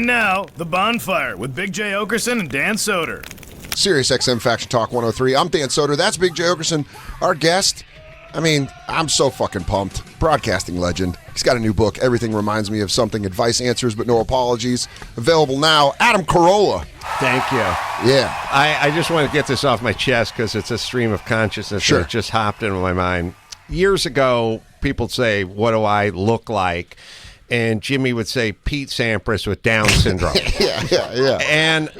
And now, The Bonfire with Big J. Okerson and Dan Soder. Sirius XM Faction Talk 103. I'm Dan Soder. That's Big J. Okerson, our guest. I mean, I'm so fucking pumped. Broadcasting legend. He's got a new book, Everything Reminds Me of Something, Advice, Answers, But No Apologies. Available now. Adam Carolla. Thank you. Yeah. I just want to get this off my chest because it's a stream of consciousness that just hopped into my mind. Years ago, people would say, what do I look like? And Jimmy would say, Pete Sampras with Down syndrome. Yeah. And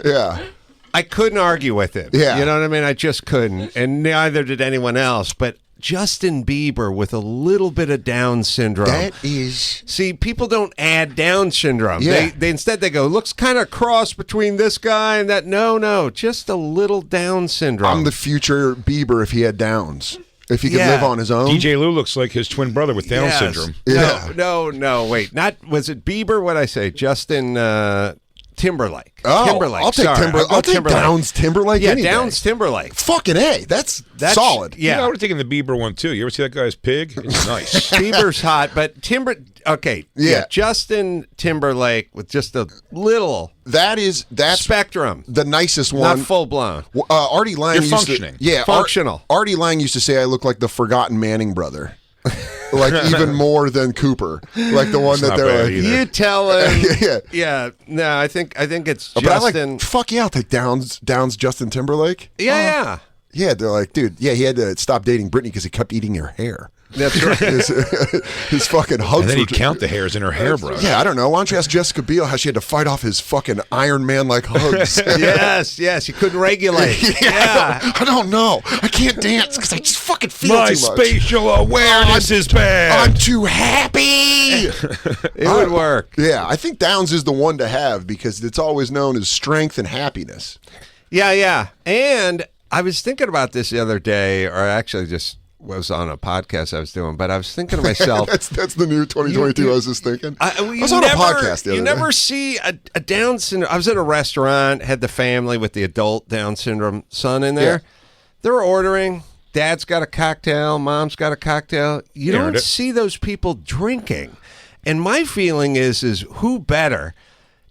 I couldn't argue with it. Yeah. You know what I mean? I just couldn't. And neither did anyone else. But Justin Bieber with a little bit of Down syndrome. That is... See, people don't add Down syndrome. Yeah. They instead they go, looks kind of cross between this guy and that. No, just a little Down syndrome. I'm the future Bieber if he had Downs. If he could live on his own. DJ Lou looks like his twin brother with Down syndrome. Yeah. No, wait. Was it Bieber? What'd I say? Justin Timberlake. Oh, Timberlake. I'll take Timberlake. I'll take Downs Timberlake any day. Downs Timberlake. Fucking A. That's solid. Yeah. I would have taken the Bieber one, too. You ever see that guy's pig? It's nice. Bieber's hot, but okay. Yeah. Justin Timberlake with just a little that's spectrum. The nicest one. Not full blown. Artie Lang You're used functioning. to... Functional. Artie Lang used to say I look like the forgotten Manning brother. Like even more than Cooper, like the one It's that not they're bad like, either. You tell him. Yeah. No, I think it's But Justin. I like, fuck yeah, I'll take Downs Justin Timberlake. Yeah. Yeah, they're like, dude, yeah, he had to stop dating Britney because he kept eating her hair. That's right. His fucking hugs. And then he'd were- count the hairs in her hair, bro. Yeah, I don't know. Why don't you ask Jessica Biel how she had to fight off his fucking Iron Man like hugs? Yes, he couldn't regulate. Yeah. I don't know. I can't dance because I just fucking feel My too much. spatial awareness is bad. I'm too happy. It would work. Yeah, I think Downs is the one to have because it's always known as strength and happiness. Yeah. And I was thinking about this the other day, or actually just was on a podcast I was doing, but I was thinking to myself. That's the new 2022 I was just thinking. I was on never, a podcast the other You day. never see a Down syndrome. I was at a restaurant, had the family with the adult Down syndrome son in there. Yeah. They were ordering. Dad's got a cocktail. Mom's got a cocktail. You don't see those people drinking. And my feeling is who better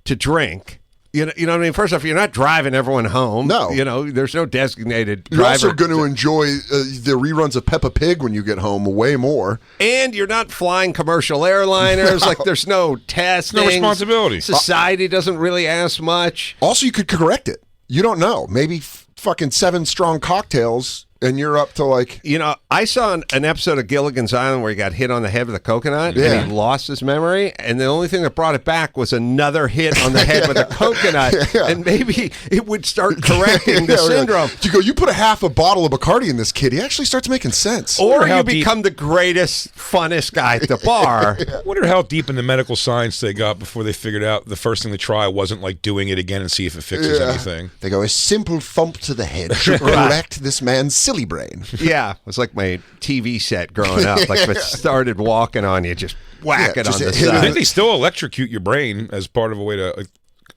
to drink? You know what I mean? First off, you're not driving everyone home. No. You know, there's no designated You're driver. also going to enjoy the reruns of Peppa Pig when you get home way more. And you're not flying commercial airliners. Like, there's no testing. No responsibility. Society doesn't really ask much. Also, you could correct it. You don't know. Maybe fucking 7 strong cocktails and you're up to like... You know, I saw an episode of Gilligan's Island where he got hit on the head with a coconut Yeah. and he lost his memory, and the only thing that brought it back was another hit on the head with a coconut, and maybe it would start correcting the syndrome. You go, you put a half a bottle of Bacardi in this kid, he actually starts making sense. Or how you deep- become the greatest, funnest guy at the bar. I wonder how deep in the medical science they got before they figured out the first thing to try wasn't like doing it again and see if it fixes anything. They go, a simple thump to the head should correct this man's silly brain. Yeah, it was like my TV set growing up. Like if it started walking on you, just whack Yeah, it just on the hit it. I side. think they still electrocute your brain as part of a way to, like,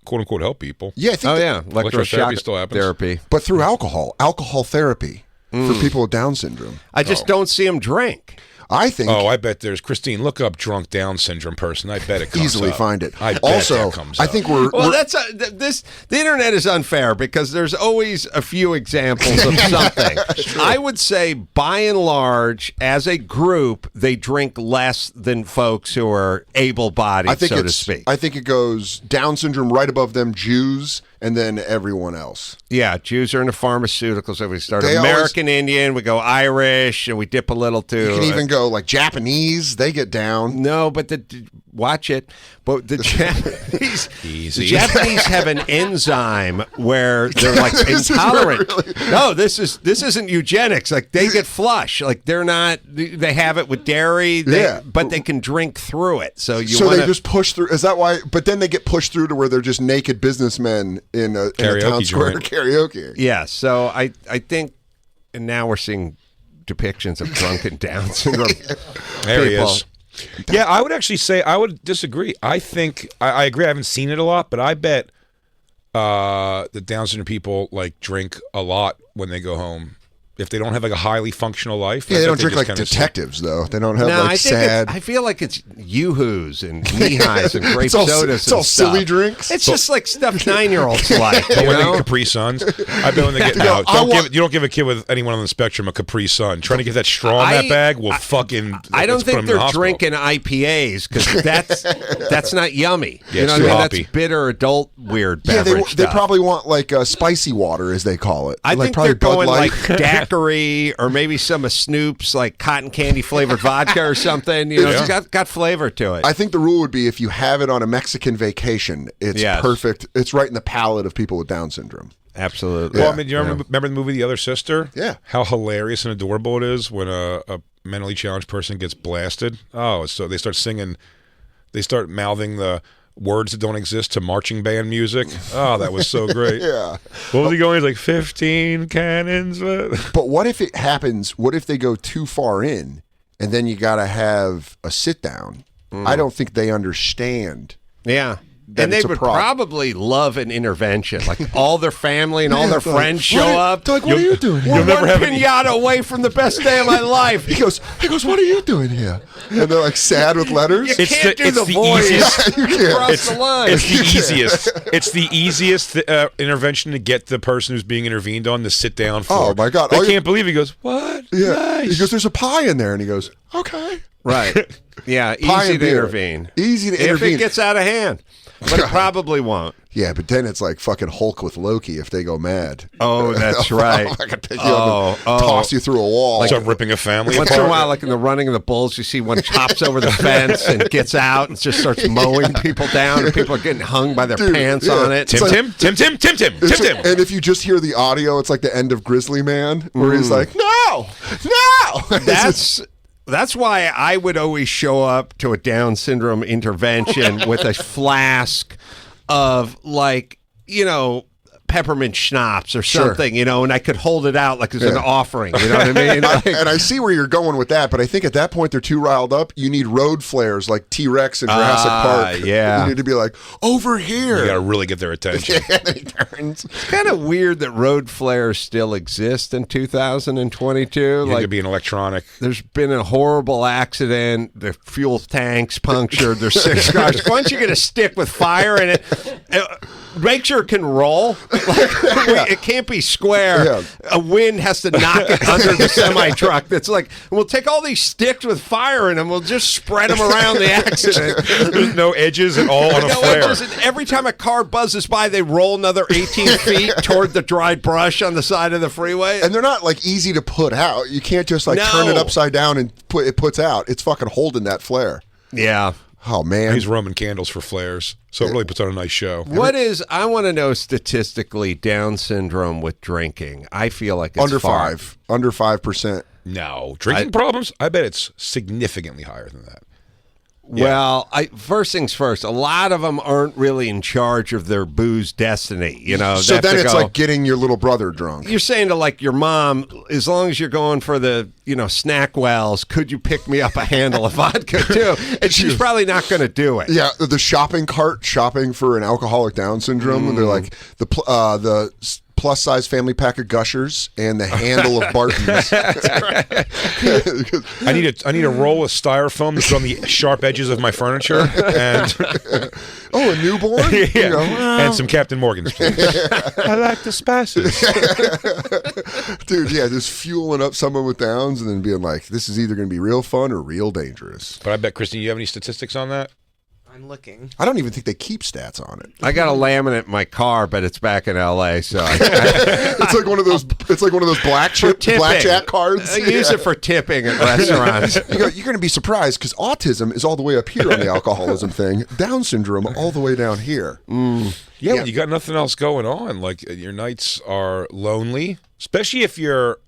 quote unquote, help people. Yeah, I think Oh that- yeah, Electrotherapy electroshock still happens. therapy. but through alcohol therapy for people with Down syndrome. I just don't see him drink. I think Oh, I bet there's Christine. Look up drunk Down syndrome person. I bet it comes easily up. find it. I bet Also, that comes I up. think we're Well, that's the internet is unfair because there's always a few examples of something. I would say, by and large, as a group, they drink less than folks who are able-bodied, so to speak. I think it goes Down syndrome right above them, Jews, and then everyone else. Yeah, Jews are into pharmaceuticals. So we start They American Indian, we go Irish, and we dip a little too. You can even go like Japanese, they get down. No, but watch it. But the Japanese, Easy. the Japanese have an enzyme where they're like This is intolerant. really- No, this isn't eugenics. Like they get flush. Like they're not. They have it with dairy. But they can drink through it. So they just push through. Is that why? But then they get pushed through to where they're just naked businessmen in a town square joint. karaoke. Yeah. So I think, and now we're seeing depictions of drunken Down syndrome. There he people. is. Yeah, I would actually say I would disagree. I think I agree. I haven't seen it a lot, but I bet the Down syndrome people like drink a lot when they go home. if they don't have like a highly functional life. Yeah, I they bet don't drink just like kinda detectives though. They don't have No, like I think sad. I feel like it's Yoo-Hoos and Nehighs and grape It's all- sodas. it's all and stuff. silly drinks. It's just like stuff 9-year-olds like. But You when they know? Capri Suns, I bet when they get go, no, "I you don't give a kid with anyone on the spectrum a Capri Sun. Trying to get that straw in that bag will fucking. I don't let's put think 'em in the they're hospital. drinking IPAs because that's not yummy. Yeah, You know it's what I too mean? hoppy. That's bitter adult weird Yeah, beverage they stuff. probably want like spicy water, as they call it. I like think probably they're going Bud like Light. daiquiri or maybe some of Snoop's like cotton candy flavored vodka or something. You know, Yeah. it's got flavor to it. I think the rule would be if you have it on a Mexican vacation, it's Yes. perfect. It's right in the palate of people with Down syndrome. Absolutely. Well, I mean, do you remember the movie The Other Sister? Yeah. How hilarious and adorable it is when a mentally challenged person gets blasted. Oh, so they start singing, they start mouthing the words that don't exist to marching band music. Oh, that was so great. Yeah. What was he going? He's like 15 cannons. But what if it happens? What if they go too far in and then you got to have a sit down? I don't think they understand. Yeah. That And they it's a would problem. probably love an intervention. Like all their family and all their friends show up. They're like, what are you doing here? We're never one have any- pinata away from the best day of my life. He goes, what are you doing here? And they're like sad with letters. You It's can't the- do it's the the voice. easiest- You can't. Across the line. It's the easiest. It's the easiest intervention to get the person who's being intervened on to sit down for. Oh, my God. They All you- can't believe it. He goes, what? Yeah. Nice. He goes, there's a pie in there. And he goes, okay. Right. Yeah, Pie easy and to beer. intervene. Easy to If intervene. it gets out of hand. But it probably won't. Yeah, but then it's like fucking Hulk with Loki if they go mad. Oh, that's right. I can take you up and toss you through a wall. Start ripping a family Once apart. in a while, like in the running of the bulls, you see one chops over the fence and gets out and just starts mowing people down, and people are getting hung by their Dude, pants yeah. on it. Tim, like- Tim, Tim, Tim, Tim, Tim, It's Tim, like- Tim. and if you just hear the audio, it's like the end of Grizzly Man, where he's like, no. That's why I would always show up to a Down syndrome intervention with a flask of like, peppermint schnapps or Sure. something, and I could hold it out like it's an Yeah. offering. You know what I mean? Like, and I see where you're going with that, but I think at that point they're too riled up. You need road flares like T-Rex in Jurassic Park. yeah. You need to be like, over here. You got to really get their attention. And he turns. it's kind of weird that road flares still exist in 2022. You Like, could be an electronic. there's been a horrible accident. The fuel tank's punctured. There's 6 cars. Why don't you get a stick with fire in it? Make sure it can roll. Like, it can't be square. Yeah. A wind has to knock it under the semi-truck. That's like, we'll take all these sticks with fire in them. We'll just spread them around the accident. There's no edges at all on a No flare. edges, and every time a car buzzes by, they roll another 18 feet toward the dry brush on the side of the freeway. And they're not like easy to put out. You can't just like turn it No. upside down and it puts out. It's fucking holding that flare. Yeah. Oh, man. I use Roman candles for flares, so it really puts on a nice show. I want to know statistically Down syndrome with drinking. I feel like it's Under far. 5. Under 5%. No. Drinking problems? I bet it's significantly higher than that. Well, first things first, a lot of them aren't really in charge of their booze destiny. They So have then to it's go- like getting your little brother drunk. you're saying to like your mom, as long as you're going for the, snack wells, could you pick me up a handle of vodka too? And she's probably not going to do it. Yeah, the shopping cart shopping for an alcoholic Down syndrome. They're like the plus size family pack of Gushers and the handle of Bartons. I need a roll of styrofoam to put on the sharp edges of my furniture, and Oh, a newborn? yeah, You know, and some Captain Morgan's, please. I like the spices. dude, yeah, just fueling up someone with Downs and then being like, this is either going to be real fun or real dangerous. But I bet, Christine, you have any statistics on that? I'm looking. I don't even think they keep stats on it. I got a laminate in my car, but it's back in L.A., so It's like one of those. It's like one of those tipping. blackjack cards. I use it for tipping at restaurants. You're going to be surprised because autism is all the way up here on the alcoholism thing. Down syndrome all the way down here. Yeah, when you got nothing else going on. Like your nights are lonely, especially if you're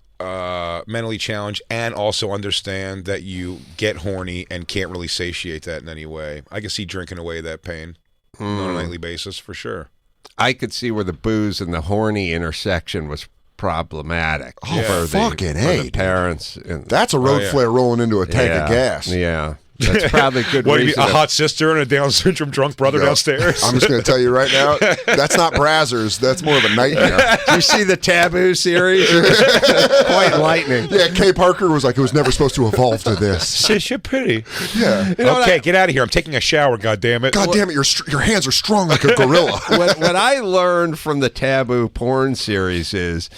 mentally challenged and also understand that you get horny and can't really satiate that in any way. I can see drinking away that pain on a nightly basis for sure. I could see where the booze and the horny intersection was problematic. Oh, for fucking the hey, parents. And, That's a road yeah. flare rolling into a tank of gas. Yeah. That's probably a good What, reason. a hot sister and a Down syndrome drunk brother downstairs? I'm just going to tell you right now, that's not Brazzers. That's more of a nightmare. Did you see the Taboo series? Quite enlightening. Yeah, Kay Parker was like, it was never supposed to evolve to this. You're pretty. Yeah. Okay, get out of here. I'm taking a shower, goddammit. God damn it, your hands are strong like a gorilla. What I learned from the Taboo porn series is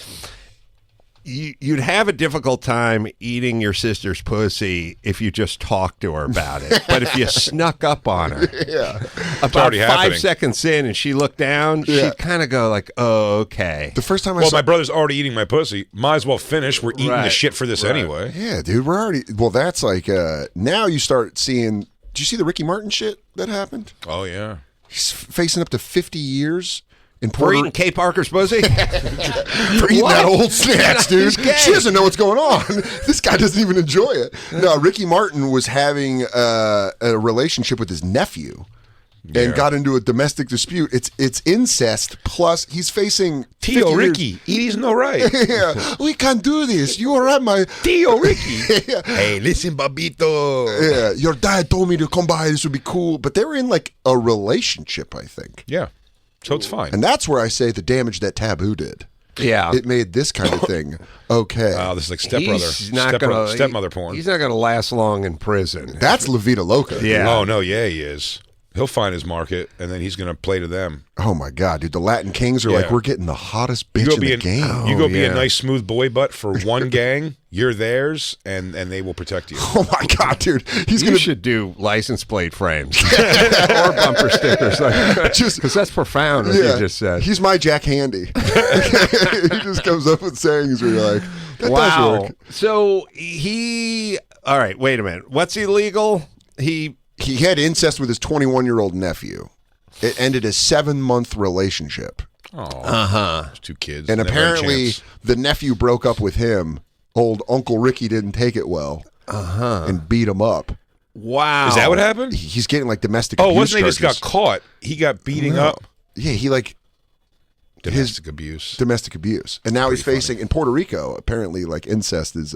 you'd have a difficult time eating your sister's pussy if you just talked to her about it. But if you snuck up on her, about already 5 happening. seconds in and she looked down, she'd kind of go like, oh, okay. The first time I Well, saw... my brother's already eating my pussy. Might as well finish. We're eating the Right. shit for this anyway. Yeah, dude, we're already... Well, that's like... now you start seeing... Did you see the Ricky Martin shit that happened? Oh, yeah. He's facing up to 50 years in For Puerto eating Kay Parker's pussy? for eating What? that old snacks, dude. He's gay. She doesn't know what's going on. This guy doesn't even enjoy it. No, Ricky Martin was having a relationship with his nephew and got into a domestic dispute. It's incest, plus he's facing 50 Tio years. Ricky, he's no right. Yeah, we can't do this. You are at my... Tio Ricky. Hey, listen, babito. Yeah, your dad told me to come by. This would be cool. But they were in like a relationship, I think. Yeah, so it's fine. And that's where I say the damage that Taboo did. Yeah. It made this kind of thing okay. Wow, this is like stepbrother, He's not gonna, stepmother porn. He's not going to last long in prison. That's La Vida Loca. Yeah. Oh, no, yeah, he is. He'll find his market, and then he's going to play to them. Oh my God, dude! The Latin Kings are like, Yeah. we're getting the hottest You bitch go in be the game. You go be yeah. a nice smooth boy butt for one gang. You're theirs, and they will protect you. Oh my God, dude! He's You gonna should do license plate frames or bumper stickers, because that's profound. What you just said. He's my Jack Handy. He just comes up with sayings where you're like, that does Wow. work. So he. All right. Wait a minute. What's illegal? He had incest with his 21-year-old nephew. It ended a 7-month relationship. Oh, two kids, And never had a apparently, chance. the nephew broke up with him. Old Uncle Ricky didn't take it well and beat him up. Wow. Is that what happened? He's getting like domestic Oh, abuse wasn't he just got charges. caught? He got beating up. Yeah, he like Domestic abuse. domestic abuse. And now he's facing, in Puerto Rico, apparently like incest is,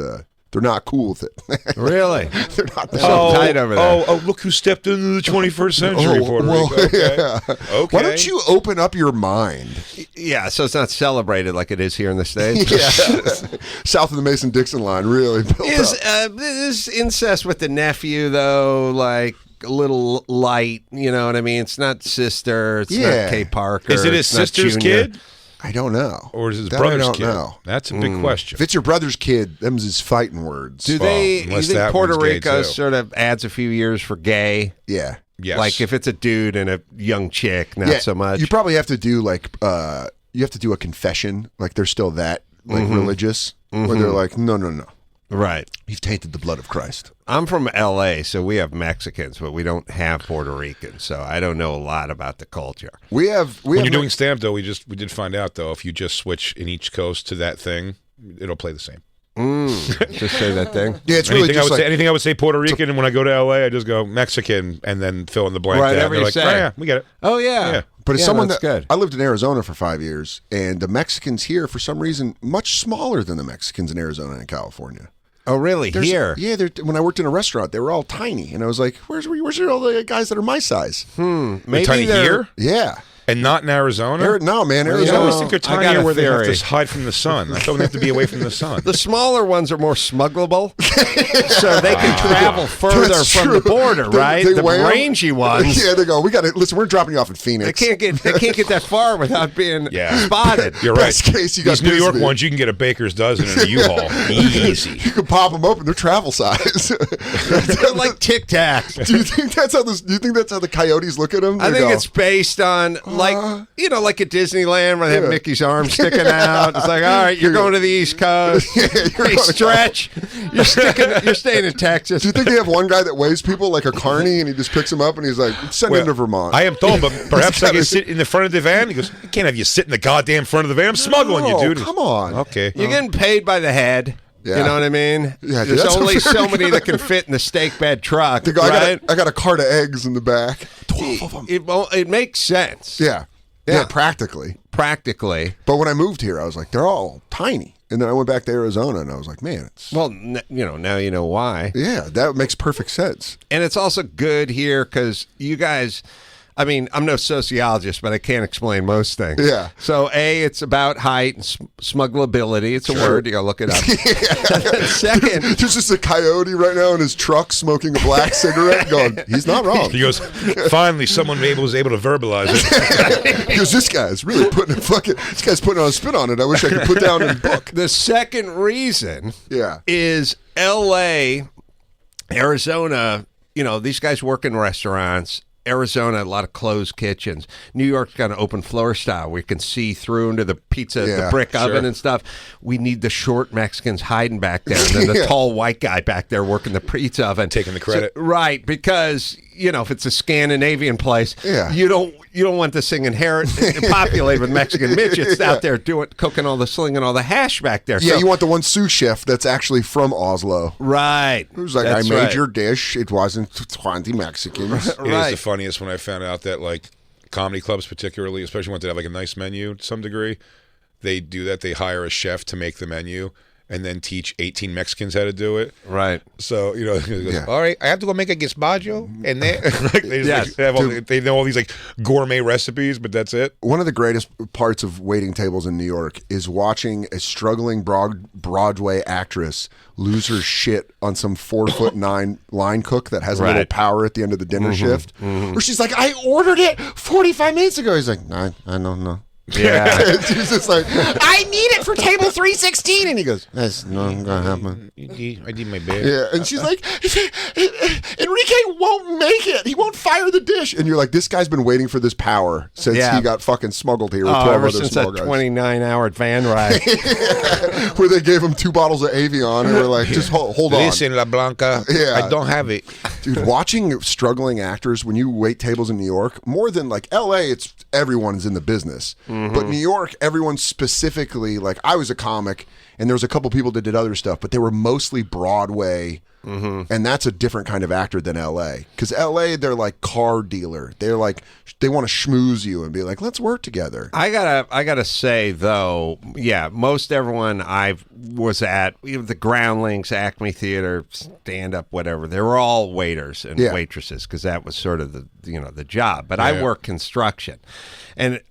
they're not cool with it. Really? They're not that. So tight over there. Oh, look who stepped into the 21st century, Puerto Rico. Okay. yeah. Okay. Why don't you open up your mind? Yeah. So it's not celebrated like it is here in the States. Yeah. South of the Mason-Dixon line, really built up. Is incest with the nephew though like a little light? You know what I mean? It's not sister. It's Yeah. not Kay Parker. Is it his it's not sister's Junior. kid? I don't know. Or is it his That brother's I don't kid? know. That's a big question. If it's your brother's kid, them's his fighting words. Do Well, they? You unless think that Puerto one's gay, Rico too. sort of adds a few years for gay? Yeah. Yes. Like if it's a dude and a young chick, not Yeah, so much. You probably have to do like you have to do a confession. Like they're still that like religious, where they're like, no. Right. You've tainted the blood of Christ. I'm from L.A., so we have Mexicans, but we don't have Puerto Ricans, so I don't know a lot about the culture. We have when you're doing stamp, though, we did find out, though, if you just switch in each coast to that thing, it'll play the same. Just say that thing. Yeah, it's really just like Anything I would say Puerto Rican, and when I go to LA, I just go Mexican, and then fill in the blank. Right, there. whatever They're you like, say. oh, yeah, we get it. Oh, yeah. Yeah. But as Yeah, someone that's that good. I lived in Arizona for 5 years, and the Mexicans here, for some reason, much smaller than the Mexicans in Arizona and California. Oh, really? Here? Yeah, when I worked in a restaurant, they were all tiny, and I was like, "Where's all the guys that are my size?" Maybe tiny they're- here? Yeah, And not in Arizona? no, man, I Arizona. always think they're I got tinier a where they have theory. to hide from the sun. I thought they have to be away from the sun. The smaller ones are more smuggleable, so they can travel further That's from true. the border, right? They The weigh 'em. rangy ones, Yeah, they go. We got to listen. We're dropping you off in Phoenix. they can't get that far without being Yeah. spotted. You're right. Best case, you got These New York Disney. ones, you can get a baker's dozen in a U-Haul. Easy. You can pop them open. They're travel size. They're like Tic Tacs. Do you think that's how the coyotes look at them? I think it's based on like like at Disneyland where they have Yeah. Mickey's arm sticking out. It's like, all right, you're going to the East Coast. you're Hey, going to- stretch. You're staying in Texas. Do you think they have one guy that weighs people like a carny, and he just picks them up and he's like, send him to Vermont? I am told, but perhaps I gotta- can sit in the front of the van. He goes, I can't have you sit in the goddamn front of the van. I'm smuggling you, dude. Come on. Okay. You're getting paid by the head. Yeah. You know what I mean? Yeah, dude, There's that's only a so very many good that can fit in the steak bed truck, They go, right? I got a cart of eggs in the back. 12 of them. It makes sense. Yeah, Yeah. practically. Practically. But when I moved here, I was like, they're all tiny. And then I went back to Arizona, and I was like, man, it's... Well, now you know why. Yeah, that makes perfect sense. And it's also good here because you guys... I mean, I'm no sociologist, but I can't explain most things. Yeah. So, it's about height and smugglability. It's a word. You got to look it up. Second. There's just a coyote right now in his truck smoking a black cigarette going, he's not wrong. He goes, finally, someone was able to verbalize it. He goes, this guy's really putting a spin on it. I wish I could put down in a book. The second reason is L.A., Arizona, these guys work in restaurants. Arizona, a lot of closed kitchens. New York's got an open floor style where you can see through into the pizza, the brick oven and stuff. We need the short Mexicans hiding back there, and then the tall white guy back there working the pizza oven. Taking the credit. So, right, because, if it's a Scandinavian place, you don't want this thing populated with Mexican midgets out there slinging all the hash back there. Yeah, you want the one sous chef that's actually from Oslo. Right. Who's like, I made your dish. It wasn't 20 Mexicans. It is the funniest when I found out that, like, comedy clubs particularly, especially when they have, like, a nice menu to some degree, they do that. They hire a chef to make the menu and then teach 18 Mexicans how to do it. Right. So, he goes, all right, I have to go make a gazpacho. And then they know all these, like, gourmet recipes, but that's it. One of the greatest parts of waiting tables in New York is watching a struggling Broadway actress lose her shit on some 4'9" line cook that has a little power at the end of the dinner shift. Where she's like, I ordered it 45 minutes ago. He's like, no, I don't know. Yeah. She's just like, I need it for table 316. And he goes, that's not going to happen. I did my best. Yeah. And she's like, Enrique won't make it. He won't fire the dish. And you're like, this guy's been waiting for this power since he got fucking smuggled here with 12 ever other since small that guys. 29-hour van ride. Where they gave him 2 bottles of Avion and were like, just hold on. Listen, La Blanca, I don't have it. Dude, watching struggling actors when you wait tables in New York, more than like L.A., it's everyone's in the business. But New York, everyone specifically, like I was a comic and there was a couple people that did other stuff, but they were mostly Broadway. And that's a different kind of actor than L.A. Because L.A., they're like car dealer. They're like, they want to schmooze you and be like, let's work together. I gotta say though, most everyone I was at, the Groundlings, Acme Theater, stand up, whatever, they were all waiters and waitresses because that was sort of the job. But I work construction, and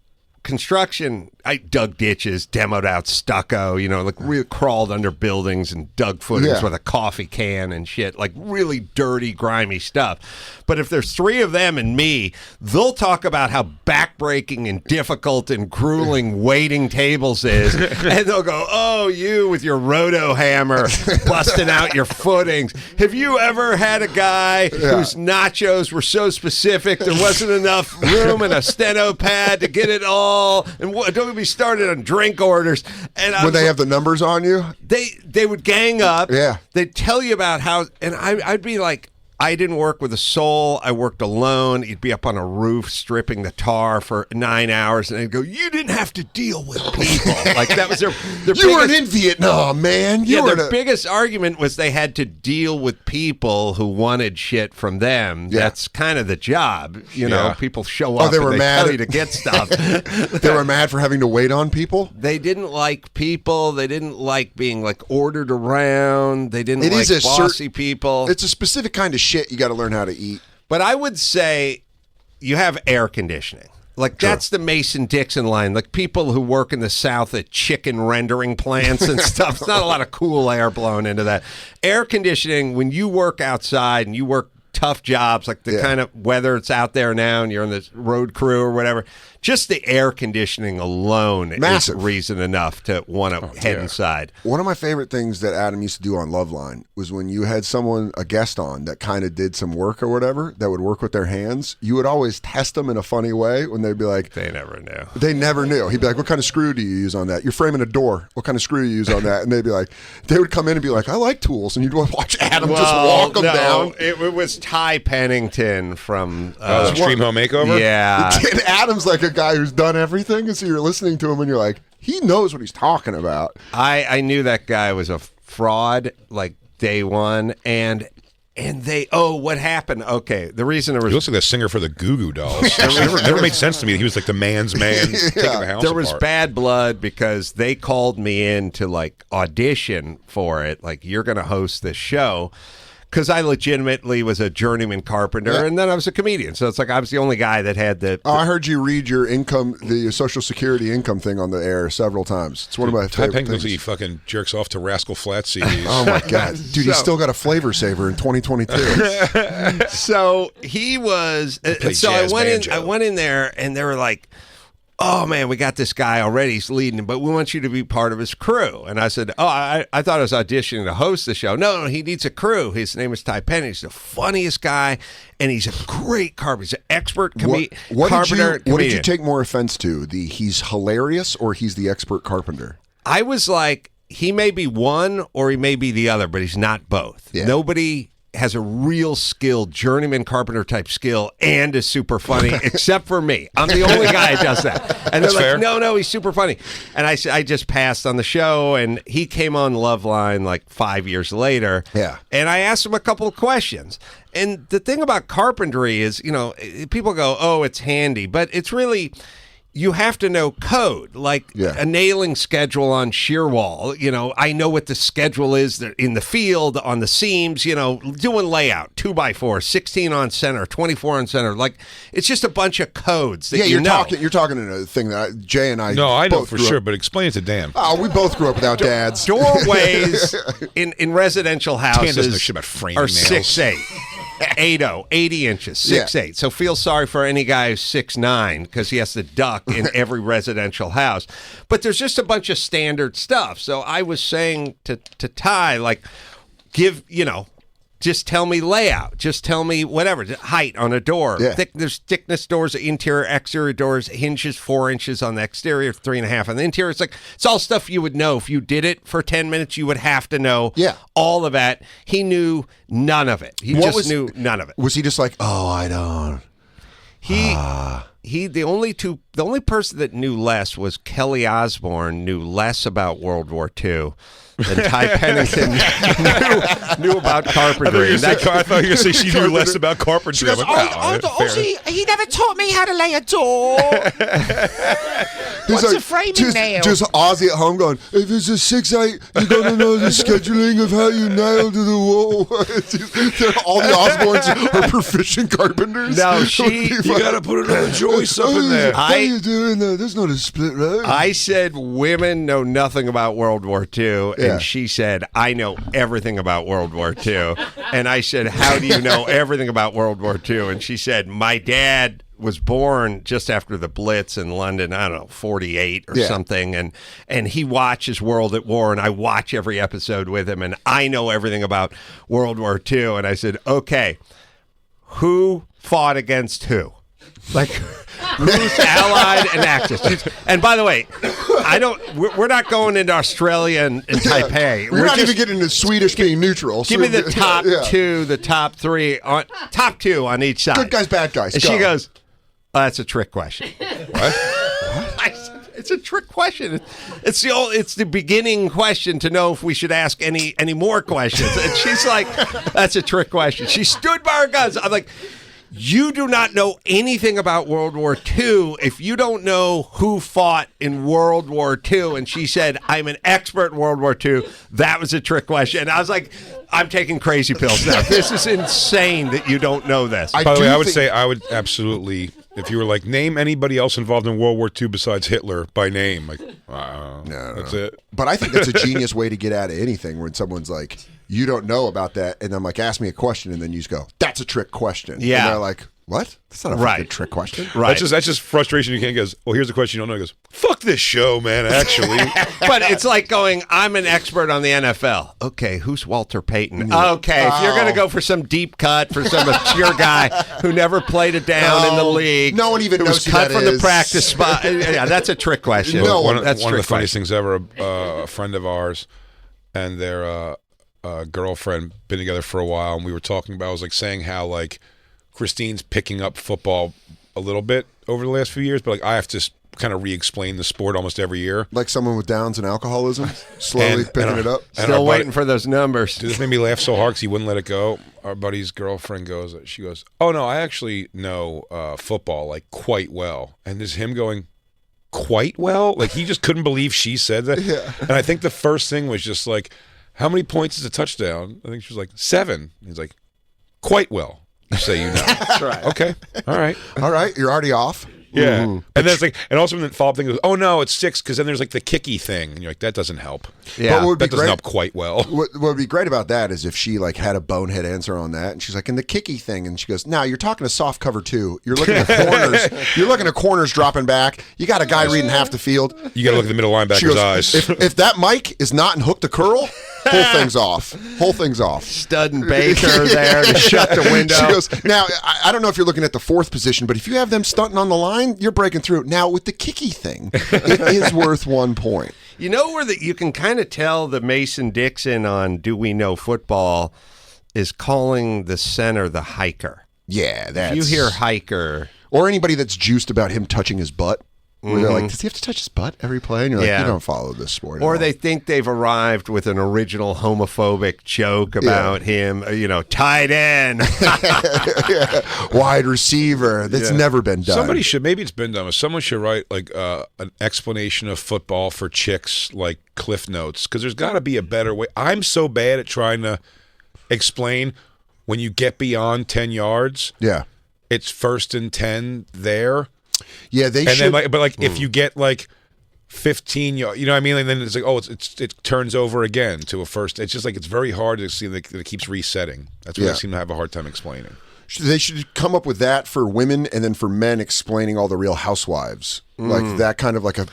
construction, I dug ditches, demoed out stucco, we crawled under buildings and dug footings with a coffee can and shit, like really dirty, grimy stuff. But if there's 3 of them and me, they'll talk about how backbreaking and difficult and grueling waiting tables is. And they'll go, oh, you with your roto hammer busting out your footings. Have you ever had a guy whose nachos were so specific there wasn't enough room in a steno pad to get it all? And don't be started on drink orders. And when they have the numbers on you? They would gang up. Yeah. They'd tell you about how, and I'd be like, I didn't work with a soul. I worked alone. You'd be up on a roof stripping the tar for 9 hours, and they'd go, you didn't have to deal with people. Like, that was their You weren't in Vietnam, man. Their biggest argument was they had to deal with people who wanted shit from them. Yeah. That's kind of the job. People show up they were and mad tell you to get stuff. They were mad for having to wait on people? They didn't like people. They didn't like being, like, ordered around. They didn't like bossy people. It's a specific kind of shit you got to learn how to eat. But I would say you have air conditioning. Like, that's the Mason-Dixon line. Like, people who work in the South at chicken rendering plants and stuff. It's not a lot of cool air blowing into that. Air conditioning, when you work outside and you work tough jobs, like the kind of weather it's out there now and you're on the road crew or whatever, just the air conditioning alone is reason enough to want to head inside. One of my favorite things that Adam used to do on Loveline was when you had a guest on that kind of did some work or whatever, that would work with their hands, you would always test them in a funny way when they'd be like... They never knew. They never knew. He'd be like, what kind of screw do you use on that? You're framing a door. What kind of screw do you use on that? And they'd be like... They would come in and be like, I like tools. And you'd watch Adam just walk them down. It was Ty Pennington from... Extreme Home Makeover? Yeah. And Adam's like a guy who's done everything, and so you're listening to him and you're like, he knows what he's talking about. I knew that guy was a fraud like day one, and And what happened? Okay, the reason there He was looks like the singer for the Goo Goo Dolls. It never made sense to me. He was like the man's man taking the house there was apart. bad blood because they called me in to like audition for it. Like, you're going to host this show. Because I legitimately was a journeyman carpenter, and then I was a comedian. So it's like I was the only guy that had the... I heard you read your income, the Social Security income thing on the air several times. It's one of my favorite things. He fucking jerks off to Rascal Flatts CDs. Oh, my God. Dude, he's still got a flavor saver in 2022. So he was... So I went in there, and they were like, oh, man, we got this guy already. He's leading, but we want you to be part of his crew. And I said, I thought I was auditioning to host the show. No, he needs a crew. His name is Ty Penny. He's the funniest guy, and he's a great carpenter. He's an expert carpenter. What did you take more offense to? He's hilarious or he's the expert carpenter? I was like, he may be one or he may be the other, but he's not both. Yeah. Nobody has a real skilled journeyman carpenter type skill and is super funny, except for me. I'm the only guy that does that. And they're like, no, he's super funny. And I just passed on the show, and he came on Loveline like 5 years later. Yeah. And I asked him a couple of questions. And the thing about carpentry is, people go, oh, it's handy, but it's really... You have to know code, like a nailing schedule on shear wall. I know what the schedule is in the field, on the seams, doing layout, 2x4, 16 on center, 24 on center. Like, it's just a bunch of codes that you're talking in a thing that Jay and I No, I know for sure, but explain it to Dan. Oh, we both grew up without dads. Doorways in residential houses Dan doesn't know shit about framing are nails. 6'8". 80 inches, 6'8". So feel sorry for any guy who's 6'9", because he has to duck in every residential house. But there's just a bunch of standard stuff. So I was saying to Ty, like, just tell me layout. Just tell me whatever. Height on a door. Yeah. There's thickness doors, interior, exterior doors, hinges 4 inches on the exterior, 3.5 on the interior. It's all stuff you would know. If you did it for 10 minutes, you would have to know all of that. He knew none of it. He knew none of it. Was he just like, oh, I don't... The only person that knew less was Kelly Osbourne. Knew less about World War II than Ty Pennington knew about carpentry. I thought you were going to say she knew less about carpentry. Goes, he never taught me how to lay a door. What's a framing nail? Just Ozzy at home going, if it's a 6'8", you got to know the scheduling of how you nail to the wall. All the Osbournes are proficient carpenters. No, you got to put another joist up in there. How you doing there? There's not a split road. I said women know nothing about World War II, and she said, I know everything about World War II. And I said, how do you know everything about World War II? And she said, my dad was born just after the Blitz in London, I don't know, 48 or something, and he watches World at War, and I watch every episode with him, and I know everything about World War II. And I said, okay, who fought against who? Like, who's allied and Axis? And by the way, we're not going into Australia and Taipei. We're not even getting into Swedish being neutral. Give me the top two, the top three, top two on each side. Good guys, bad guys. And she goes, oh, that's a trick question. What? It's a trick question. It's the beginning question to know if we should ask any more questions. And she's like, that's a trick question. She stood by her guns. I'm like, you do not know anything about World War II if you don't know who fought in World War II. And she said, I'm an expert in World War II. That was a trick question. And I was like, I'm taking crazy pills now. This is insane that you don't know this. By the way, I would absolutely, if you were like, name anybody else involved in World War II besides Hitler by name, like, that's it. But I think that's a genius way to get out of anything when someone's like, you don't know about that, and I'm like, ask me a question, and then you just go, that's a trick question. Yeah. And they're like, what? That's not a fucking trick question. Right. That's just frustration. You can't go, well, here's a question you don't know. He goes, fuck this show, man, actually. But it's like going, I'm an expert on the NFL. Okay, who's Walter Payton? Okay, if you're going to go for some deep cut, for some obscure guy who never played it down in the league. No one even who knows was who cut that from is. the practice spot. Yeah, that's a trick question. No, one of the trick funniest question. things ever, a friend of ours and their girlfriend been together for a while, and we were talking about, I was like saying how like Christine's picking up football a little bit over the last few years, but like I have to kind of re-explain the sport almost every year. Like someone with Downs and alcoholism, slowly picking it up. Still waiting for those numbers. Dude, this made me laugh so hard because he wouldn't let it go. Our buddy's girlfriend goes, oh, no, I actually know football, like, quite well. And there's him going, quite well? Like, he just couldn't believe she said that. Yeah. And I think the first thing was just like, how many points is a touchdown? I think she was like, 7. He's like, quite well. You say you know. That's right. Okay. All right. All right, you're already off. Yeah. And then it's like, and also the follow-up thing goes, oh no, it's 6, because then there's like the kicky thing. And you're like, that doesn't help. Yeah. But what would be That doesn't great, help quite well. what would be great about that is if she like had a bonehead answer on that, and she's like, in the kicky thing, and she goes, now you're talking to soft cover 2. You're looking at corners. You're looking at corners dropping back. You got a guy reading half the field. You got to look at the middle She linebacker's goes, eyes. if that mic is not in hook to curl, whole thing's off. Whole thing's off. Stud and Baker there to shut the window. She goes, now, I don't know if you're looking at the 4th position, but if you have them stunting on the line, you're breaking through. Now, with the kicky thing, it is worth 1 point. You know where you can kind of tell the Mason Dixon on Do We Know Football is calling the center the hiker. Yeah, that's... If you hear hiker... Or anybody that's juiced about him touching his butt. Where they're like, does he have to touch his butt every play? And you're like, Yeah. you don't follow this sport. Or at they all. think they've arrived with an original homophobic joke about him, tight end. Wide receiver. That's never been done. Somebody should, maybe it's been done, someone should write like an explanation of football for chicks, like Cliff Notes, because there's got to be a better way. I'm so bad at trying to explain when you get beyond 10 yards, Yeah. it's 1st and 10 there. Yeah, they And should. then, like, if you get like 15 yards, you know what I mean? And then it's like, it turns over again to a first. It's just like, it's very hard to see that it keeps resetting. That's what I seem to have a hard time explaining. They should come up with that for women, and then for men explaining all the Real Housewives, like that kind of like like a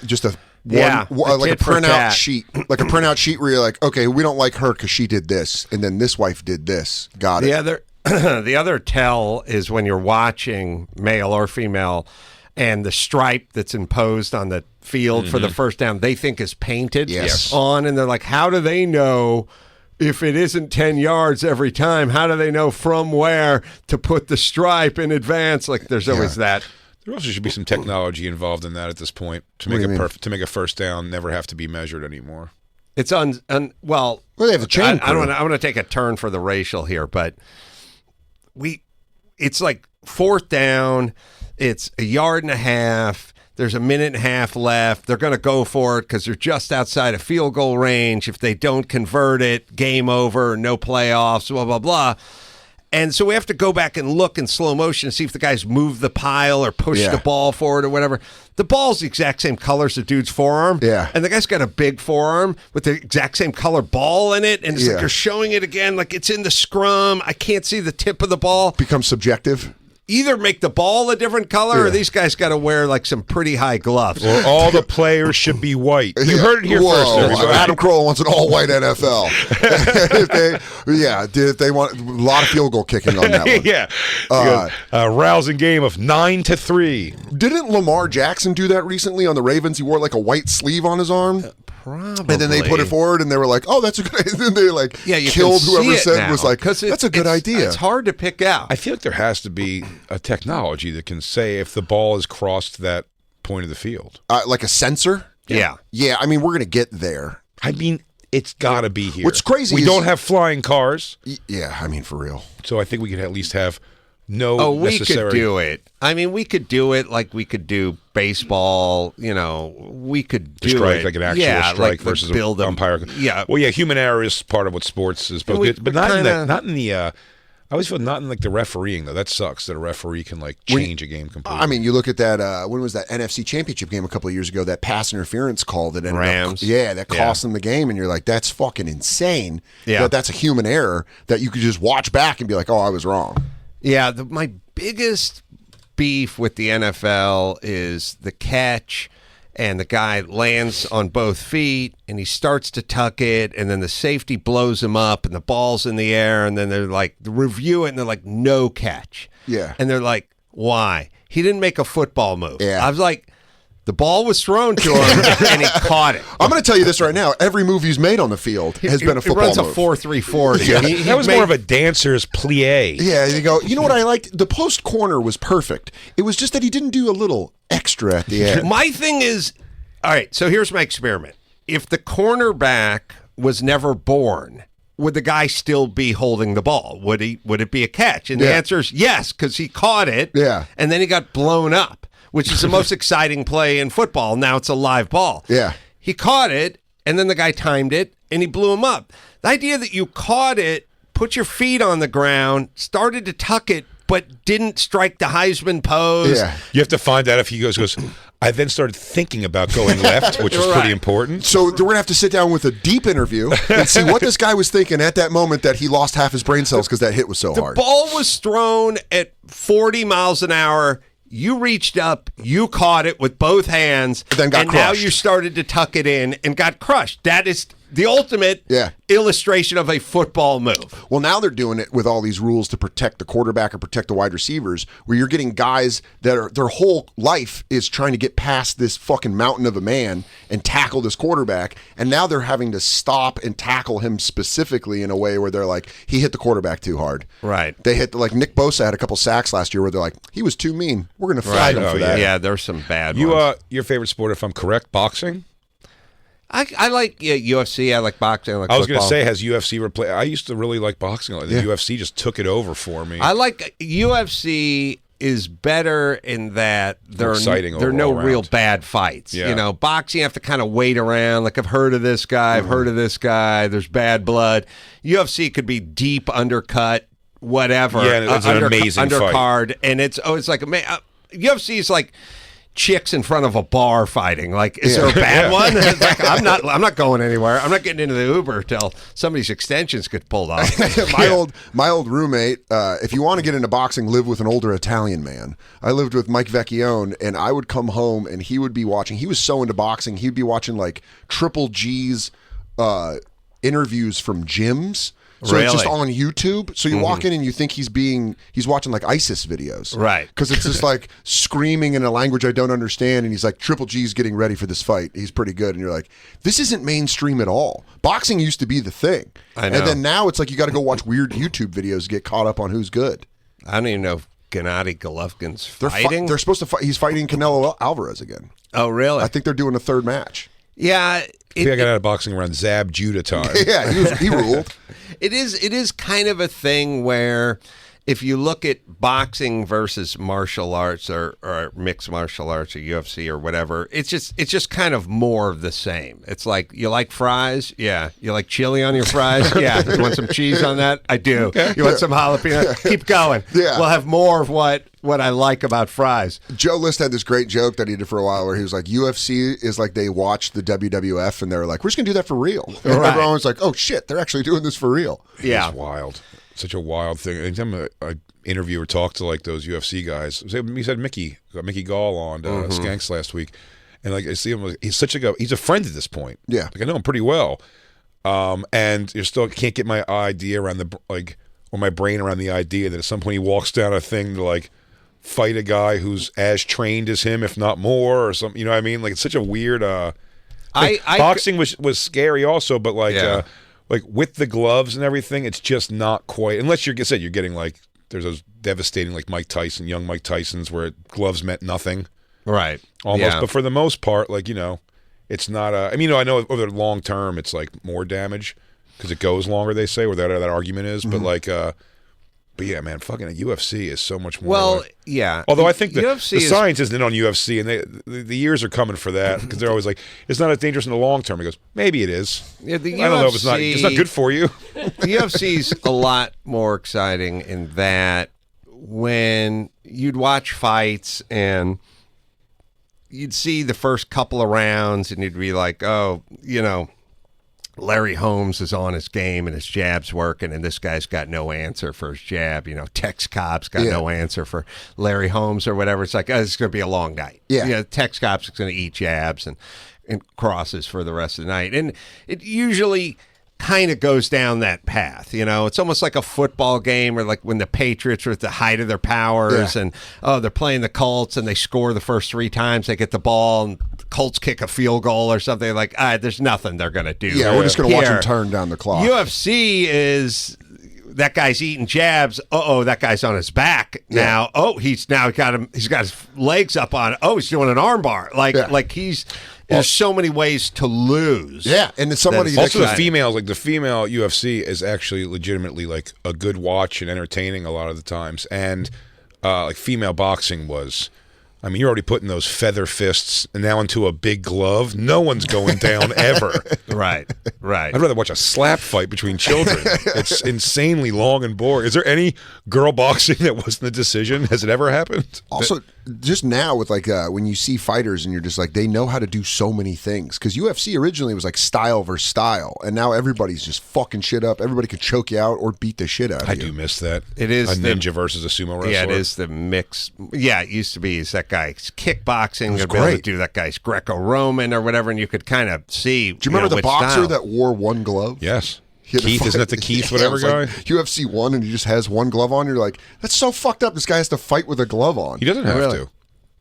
printout tat. sheet, like a printout sheet where you're like, okay, we don't like her because she did this, and then this wife did this. Got it. The other tell is when you're watching, male or female, and the stripe that's imposed on the field for the first down, they think is painted on, and they're like, how do they know if it isn't 10 yards every time? How do they know from where to put the stripe in advance? Like, there's always that. There also should be some technology involved in that at this point to make to make a first down never have to be measured anymore. It's well, they have a chain I crew. want to take a turn for the racial here, but it's like 4th down. It's a yard and a half. There's a minute and a half left. They're going to go for it because they're just outside of field goal range. If they don't convert it, game over, no playoffs, blah, blah, blah. And so we have to go back and look in slow motion to see if the guys move the pile or push the ball forward or whatever. The ball's the exact same color as the dude's forearm. Yeah. And the guy's got a big forearm with the exact same color ball in it. And it's like you're showing it again like it's in the scrum. I can't see the tip of the ball. Becomes subjective. Either make the ball a different color or these guys got to wear like some pretty high gloves. Or all the players should be white. You heard it here first, everybody. Adam Carolla wants an all-white NFL. if they want a lot of field goal kicking on that one. Rousing game of 9-3. Didn't Lamar Jackson do that recently on the Ravens? He wore like a white sleeve on his arm. Probably. And then they put it forward, and they were like, "Oh, that's a good." And then they like you killed can whoever see it said now, was like, 'cause "That's a good idea." It's hard to pick out. I feel like there has to be a technology that can say if the ball has crossed that point of the field. Like a sensor. Yeah. I mean, we're gonna get there. I mean, it's got to be here. What's crazy we is- don't have flying cars, Yeah, I mean, for real. so I think we could at least have no we necessary. could do it. I mean, we could do it like we could do baseball. We could do strike it like an actual strike like versus build an them. umpire. Yeah. Well, human error is part of what sports is, but And but not in kinda- not in the. I always feel not in like the refereeing though. That sucks that a referee can like change a game completely. I mean, you look at that. When was that NFC Championship game a couple of years ago? That pass interference call that ended Rams. that cost them the game, and you're like, that's fucking insane. Yeah. That's a human error that you could just watch back and be like, oh, I was wrong. Yeah, my biggest beef with the NFL is the catch, and the guy lands on both feet, and he starts to tuck it, and then the safety blows him up, and the ball's in the air, and then they're like, review it, and they're like, no catch. Yeah. And they're like, why? He didn't make a football move. Yeah. I was like, The ball was thrown to him, and he caught it. I'm going to tell you this right now. Every move he's made on the field has been a football He runs move. a 4.340. Yeah. That was more of a dancer's plie. Yeah, you go, you know what I liked? The post corner was perfect. It was just that he didn't do a little extra at the end. My thing is, all right, so here's my experiment. If the cornerback was never born, would the guy still be holding the ball? Would it be a catch? And the answer is yes, because he caught it, and then he got blown up, which is the most exciting play in football. Now it's a live ball. Yeah. He caught it, and then the guy timed it, and he blew him up. The idea that you caught it, put your feet on the ground, started to tuck it, but didn't strike the Heisman pose. Yeah. You have to find out if he goes, I then started thinking about going left, which was pretty important. So we're going to have to sit down with a deep interview and see what this guy was thinking at that moment that he lost half his brain cells because that hit was so hard. The ball was thrown at 40 miles an hour. You reached up, you caught it with both hands, Then got and now crushed. you started to tuck it in and got crushed. That is the ultimate illustration of a football move. Well, now they're doing it with all these rules to protect the quarterback or protect the wide receivers, where you're getting guys that are their whole life is trying to get past this fucking mountain of a man and tackle this quarterback, and now they're having to stop and tackle him specifically in a way where they're like, he hit the quarterback too hard. Right. They hit, like Nick Bosa had a couple sacks last year where they're like, he was too mean. We're going to flag him for that. Yeah, there's some bad ones. Your favorite sport, if I'm correct, boxing? I like UFC. I like boxing. I like I was going to football. say, has UFC replaced? I used to really like boxing. The UFC just took it over for me. I like UFC is better in that there are no real bad fights. Yeah. You know, boxing you have to kind of wait around. Like, I've heard of this guy. I've heard of this guy. There's bad blood. UFC could be deep undercut, whatever. Yeah, it's an amazing undercard, and it's like UFC is like chicks in front of a bar fighting. Like, is there a bad one? It's like, I'm not going anywhere. I'm not getting into the Uber till somebody's extensions get pulled off. My old roommate, if you want to get into boxing, live with an older Italian man. I lived with Mike Vecchione, and I would come home and he would be watching. He was so into boxing, he'd be watching like Triple G's interviews from gyms. So it's just on YouTube. So you walk in and you think he's watching like ISIS videos. Right. Because it's just like screaming in a language I don't understand. And he's like, Triple G's getting ready for this fight. He's pretty good. And you're like, this isn't mainstream at all. Boxing used to be the thing. I know. And then now it's like you got to go watch weird YouTube videos to get caught up on who's good. I don't even know if Gennady Golovkin's They're fighting. they're supposed to fight. He's fighting Canelo Alvarez again. Oh, really? I think they're doing a third match. Yeah. I got out of boxing around Zab Judah time. Yeah, he ruled. It is kind of a thing where if you look at boxing versus martial arts or mixed martial arts or UFC or whatever, it's just kind of more of the same. It's like, you like fries? Yeah. You like chili on your fries? Yeah. You want some cheese on that? I do. Okay. You want some jalapeno? Keep going. Yeah. We'll have more of what I like about fries. Joe List had this great joke that he did for a while where he was like, UFC is like they watched the WWF and they were like, we're just going to do that for real. And Right. everyone was like, oh shit, they're actually doing this for real. Yeah. It's wild. Such a wild thing. Anytime I interview or talk to like those UFC guys, he said Mickey Gall on Skanks last week, and like I see him, he's he's a friend at this point. Yeah, like I know him pretty well, and you still can't get my idea around my brain around the idea that at some point he walks down a thing to like fight a guy who's as trained as him, if not more, or something. You know what I mean? Like, it's such a weird. Boxing was scary also, but like. Yeah. Like with the gloves and everything, it's just not quite. Unless you're getting like there's those devastating like young Mike Tysons, where gloves meant nothing, Right. almost. Yeah. But for the most part, like it's not. I mean, I know over the long term, it's like more damage because it goes longer. They say, where that argument is, but like. But yeah, man, fucking UFC is so much more. Well, yeah. Although I think the UFC science isn't in on UFC, and the years are coming for that because they're always like, it's not as dangerous in the long term. He goes, maybe it is. Yeah, the I don't know if it's not good for you. The UFC's a lot more exciting in that when you'd watch fights and you'd see the first couple of rounds and you'd be like, oh, Larry Holmes is on his game and his jab's working, and this guy's got no answer for his jab. Tex Cobb's got no answer for Larry Holmes or whatever. It's like, it's going to be a long night. Yeah. Tex Cobb's going to eat jabs and crosses for the rest of the night. And it usually kind of goes down that path. It's almost like a football game, or like when the Patriots are at the height of their powers, and they're playing the Colts and they score the first 3 times, they get the ball and the Colts kick a field goal or something, like there's nothing they're going to do. Yeah, we're just going to watch them turn down the clock. UFC is that guy's eating jabs. That guy's on his back now. He's now got him. He's got his legs up on. He's doing an armbar. There's so many ways to lose. Yeah, and it's somebody also the females, like the female UFC is actually legitimately like a good watch and entertaining a lot of the times. And like female boxing was, I mean, you're already putting those feather fists and now into a big glove. No one's going down ever. Right. I'd rather watch a slap fight between children. It's insanely long and boring. Is there any girl boxing that wasn't a decision? Has it ever happened? Also, just now with like when you see fighters and you're just like, they know how to do so many things, because UFC originally was like style versus style, and now everybody's just fucking shit up. Everybody could choke you out or beat the shit out of you. I do miss that. It is a ninja versus a sumo wrestler. Yeah, it is the mix. Yeah, it used to be that guy's kickboxing. You'd be great. able to do that guy's Greco-Roman or whatever, and you could kind of see. Do you remember the which boxer style. that wore one glove? Yes. Keith, isn't it the Keith whatever guy? Like UFC 1 and he just has one glove on. You're like, that's so fucked up. This guy has to fight with a glove on. He doesn't have to.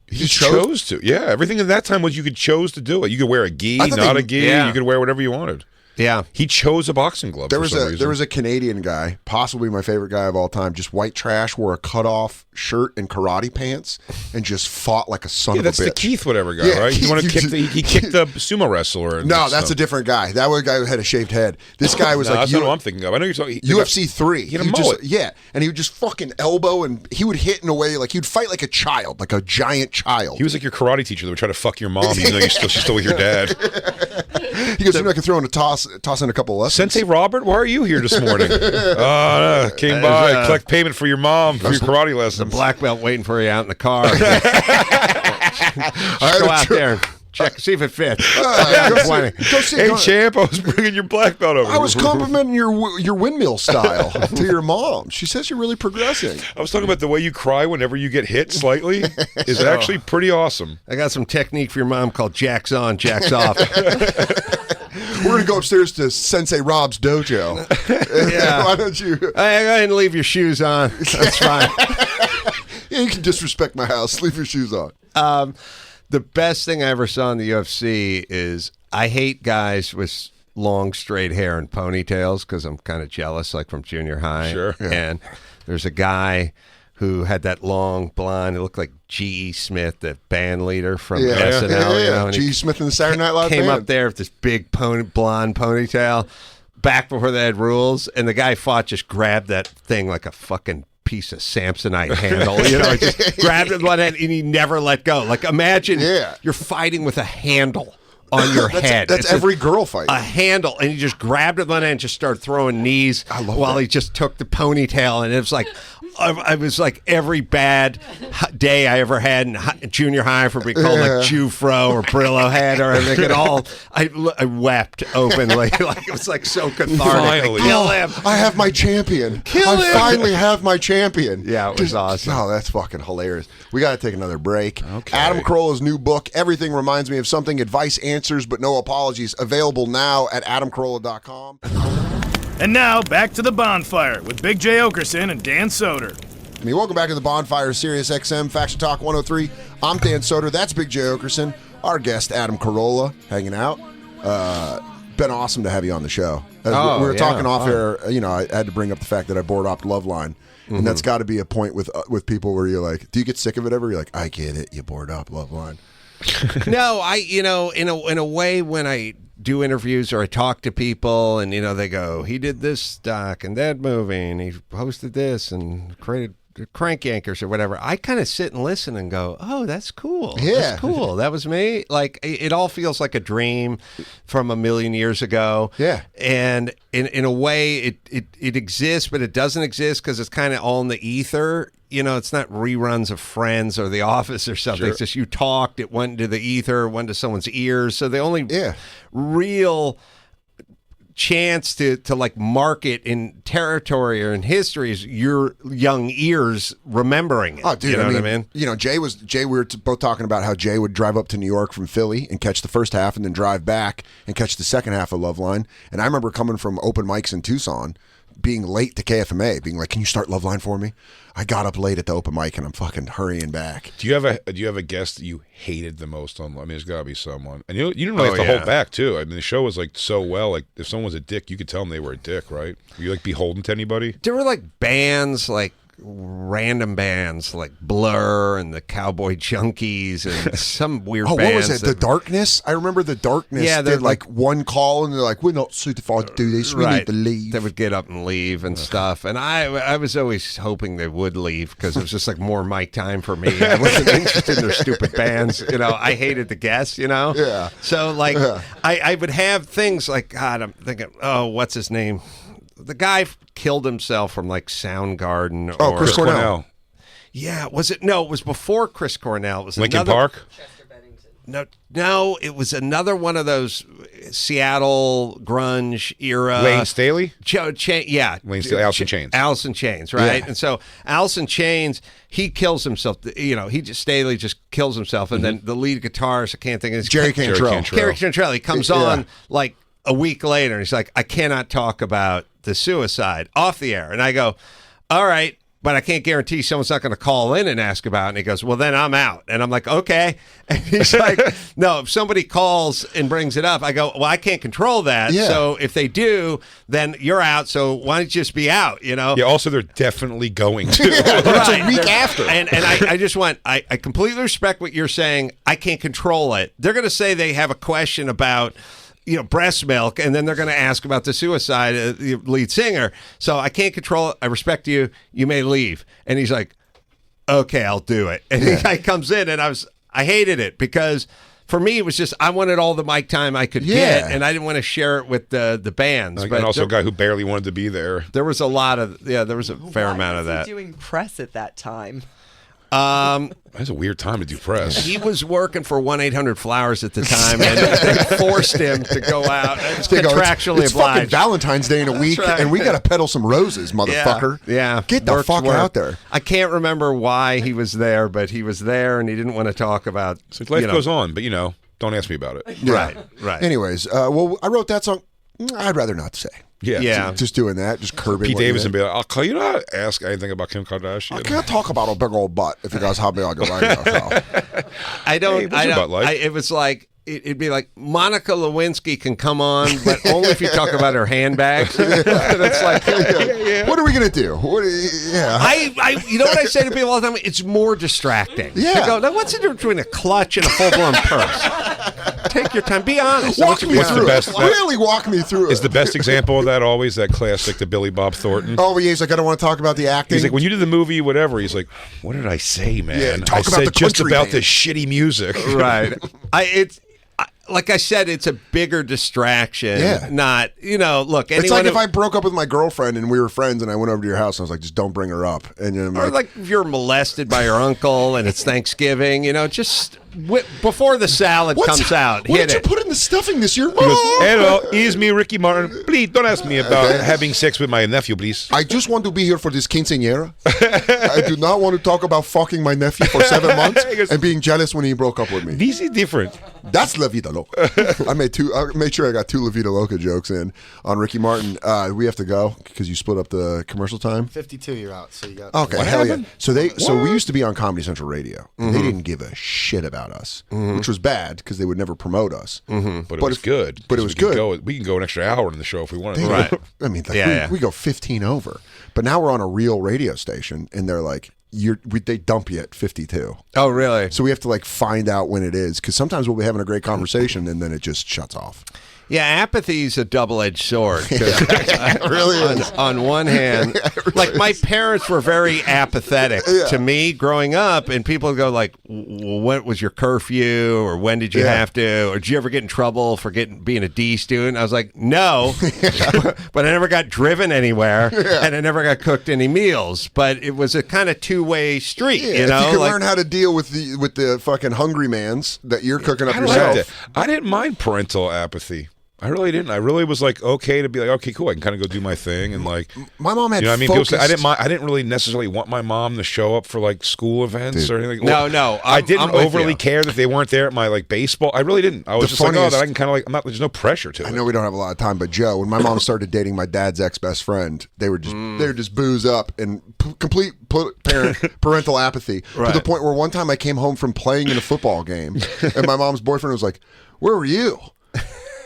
He chose to. Yeah, everything at that time was you could chose to do it. You could wear a gi, not a gi. Yeah. You could wear whatever you wanted. Yeah. He chose a boxing glove. There for was some a reason. there was a Canadian guy, possibly my favorite guy of all time, just white trash, wore a cutoff shirt and karate pants, and just fought like a son of a bitch. That's the Keith whatever guy, Yeah, right? Keith, You want to kick he kicked the sumo wrestler. And No, that's stuff. a different guy. That was a guy who had a shaved head. This guy was like that's not what I'm thinking of. I know you're talking UFC 3. He had a mullet. And he would just fucking elbow, and he would hit in a way like he'd fight like a child, like a giant child. He was like your karate teacher that would try to fuck your mom, even though she's still with your dad. He goes, I can throw in a toss in a couple lessons. Sensei Robert, why are you here this morning? Came by, collect payment for your mom for your karate lessons. The black belt waiting for you out in the car. Go out there and check, see if it fits. Hey, champ, I was bringing your black belt over. I was complimenting your windmill style to your mom. She says you're really progressing. I was talking about the way you cry whenever you get hit slightly is actually pretty awesome. I got some technique for your mom called jacks on, jacks off. We're going to go upstairs to Sensei Rob's dojo. Yeah. Why don't you? Go ahead and leave your shoes on. That's fine. Yeah, you can disrespect my house. Leave your shoes on. The best thing I ever saw in the UFC is I hate guys with long straight hair and ponytails because I'm kind of jealous, like from junior high. Sure. Yeah. And there's a guy who had that long blonde. It looked like G.E. Smith, the band leader from SNL. You know, and G. Smith in the Saturday Night Live came band. up there with this big blonde ponytail back before they had rules, and the guy fought just grabbed that thing like a fucking piece of Samsonite handle, just grabbed it with one hand and he never let go. Like imagine you're fighting with a handle on your head. That's every girl fight. A handle, and he just grabbed it with one hand and just started throwing knees while he just took the ponytail, and it was like I was like every bad day I ever had in junior high for being called like Jufro or Brillo head or anything at all. I wept openly. Like it was like so cathartic. Finally. Kill him. I have my champion. Kill him. Finally have my champion. Yeah, it was awesome. Oh, that's fucking hilarious. We got to take another break. Okay. Adam Carolla's new book, Everything Reminds Me of Something, Advice, Answers, but No Apologies, available now at adamcarolla.com. And now, back to the Bonfire with Big J. Okerson and Dan Soder. Welcome back to the Bonfire, Sirius XM, Faction Talk 103. I'm Dan Soder. That's Big J. Okerson. Our guest, Adam Carolla, hanging out. Been awesome to have you on the show. We were talking off air. I had to bring up the fact that I board opped Loveline. And that's got to be a point with people where you're like, do you get sick of it ever? You're like, I get it. You board up Loveline. No, in a way when I do interviews or I talk to people and they go, he did this doc and that movie and he hosted this and created Crank Yankers or whatever, I kind of sit and listen and go, oh, that's cool. Yeah. That's cool. That was me. Like it all feels like a dream from a million years ago. Yeah. And in a way it exists, but it doesn't exist because it's kind of all in the ether. It's not reruns of Friends or The Office or something. Sure. It's just you talked, it went into the ether, went to someone's ears. So the only real chance to like mark it in territory or in history is your young ears remembering it. Oh, dude, you know what I mean? You know, Jay, we were both talking about how Jay would drive up to New York from Philly and catch the first half and then drive back and catch the second half of Loveline. And I remember coming from open mics in Tucson, being late to KFMA, being like, "Can you start Loveline for me?" I got up late at the open mic and I'm fucking hurrying back. Do you have a guest that you hated the most on? I mean, there's got to be someone, and you didn't really have to hold back too. I mean, the show was like so well. Like if someone was a dick, you could tell them they were a dick, right? Were you like beholden to anybody? There were like bands, like random bands, like Blur and the Cowboy Junkies and some weird bands. What was it? The Darkness? I remember the Darkness. Yeah, did like one call and they're like, "We're not certified to do this. We need to leave." They would get up and leave and stuff. And I was always hoping they would leave because it was just like more mic time for me. I wasn't interested in their stupid bands. You know, I hated the guests, you know? Yeah. So like I would have things like, God, I'm thinking, oh, what's his name? The guy killed himself from like Soundgarden. Or Chris Cornell. Yeah, was it? No, it was before Chris Cornell. It was Linkin another, Park. No, it was another one of those Seattle grunge era. Lane Staley. Yeah, Lane Staley. Alice in Chains. Alice in Chains, right? Yeah. And so Alice in Chains, he kills himself. You know, Staley just kills himself, and then the lead guitarist, I can't think of his Jerry Cantrell. Jerry Cantrell. He comes on like a week later, and he's like, "I cannot talk about the suicide off the air," and I go, "All right." But I can't guarantee someone's not going to call in and ask about it. And he goes, "Well, then I'm out." And I'm like, "Okay." And he's like, "No, if somebody calls and brings it up," I go, "Well, I can't control that. Yeah. So if they do, then you're out. So why don't you just be out, you know?" Yeah, also, they're definitely going to. It's a week after. And I just went, I completely respect what you're saying. I can't control it. They're going to say they have a question about, you know, breast milk, and then they're going to ask about the suicide of the lead singer. So I can't control it. I respect you. You may leave. And he's like, "Okay, I'll do it." And the guy comes in, and I hated it because for me it was just I wanted all the mic time I could get, and I didn't want to share it with the bands. And also a guy who barely wanted to be there. There was a lot of there was a fair amount of Why that. was he doing press at that time? That's a weird time to do press. He was working for 1-800-Flowers at the time, and they forced him to go out. It's contractually it's obliged. fucking Valentine's Day in a week, right. and we got to peddle some roses, motherfucker. Yeah. Get the fuck out there. I can't remember why he was there, but he was there, and he didn't want to talk about. So life goes on, but don't ask me about it. Right. Anyways, well, I wrote that song. I'd rather not say. Yeah. Just doing that, just curbing. Pete what you Davidson did. be like, "I'll call you not ask anything about Kim Kardashian." I can't talk about a big old butt if you guys have me on your radio show. I don't. Hey, what's your butt like? It was like it'd be like Monica Lewinsky can come on, but only if you talk about her handbags. It's like, What are we gonna do? I you know what I say to people all the time? It's more distracting. Yeah. I go, now what's the difference between a clutch and a full blown purse? Take your time. Be honest. Walk me what's the through best- it. Really walk me through it. Is the best example of that always that classic, the Billy Bob Thornton? Oh, yeah, he's like, I don't want to talk about the acting. He's like, when you did the movie, whatever. He's like, "What did I say, man? Yeah, talk I about said the just country about band." the shitty music." Right. Like I said, it's a bigger distraction. Yeah. Not, look. It's like if I broke up with my girlfriend and we were friends and I went over to your house and I was like, just don't bring her up. And I'm Or like if you're molested by your uncle and it's Thanksgiving, just before the salad comes out, what hit did you it. put in the stuffing this year? He goes, "Hello, it's me, Ricky Martin. Please don't ask me about having sex with my nephew, please." I just want to be here for this quinceañera. I do not want to talk about fucking my nephew for 7 months and being jealous when he broke up with me. This is different. That's La Vida Loca. I made sure I got 2 La Vida Loca jokes in on Ricky Martin. We have to go because you split up the commercial time. 52, you're out. So you got. Okay, hell yeah. So we used to be on Comedy Central Radio. And They didn't give a shit about us, which was bad because they would never promote us. But it was good. But it was good. We can go an extra hour in the show if we wanted. Right. I mean, Yeah. we go 15 over. But now we're on a real radio station, and they're like, they dump you at 52. Oh, really? So we have to find out when it is because sometimes we'll be having a great conversation and then it just shuts off. Yeah, apathy's a double-edged sword. It really is. On one hand, like my parents were very apathetic to me growing up, and people would go like, "What was your curfew?" or "When did you have to?" or "Did you ever get in trouble for being a D student?" I was like, "No," but I never got driven anywhere, and I never got cooked any meals. But it was a kind of two-way street, If you can learn how to deal with the fucking hungry mans that you're cooking up I yourself. liked it. I didn't mind parental apathy. I really didn't. I really was like okay to be like, okay, cool. I can kind of go do my thing and like. My mom had. You know what I mean? People say, focused- I didn't really necessarily want my mom to show up for like school events or anything. No, I didn't I'm with overly you. care that they weren't there at my like baseball. I really didn't. I was The just like, oh, funniest- that I can kind of like. I'm not. There's no pressure to it. I know we don't have a lot of time, but Joe, when my mom started dating my dad's ex-best friend, they would just booze up and complete parental apathy to the point where one time I came home from playing in a football game, and my mom's boyfriend was like, "Where were you?"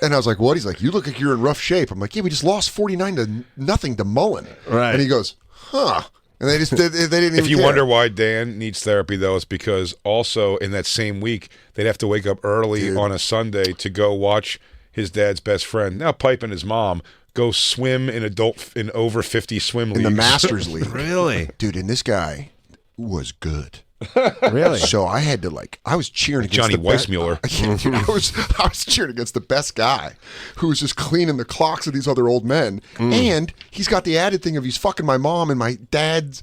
And I was like, "What?" He's like, "You look like you're in rough shape." I'm like, "Yeah, we just lost 49-0 to Mullen." Right. And he goes, "Huh." And they didn't even If you care. wonder why Dan needs therapy, though, it's because also in that same week they'd have to wake up early on a Sunday to go watch his dad's best friend, now piping his mom, go swim in over 50 swim leagues. in the Masters League. Really? Dude, and this guy was good. Really? So I had to I was cheering against Johnny the best- Weissmuller. Yeah, dude, I was cheering against the best guy who was just cleaning the clocks of these other old men. And he's got the added thing of he's fucking my mom and my dad's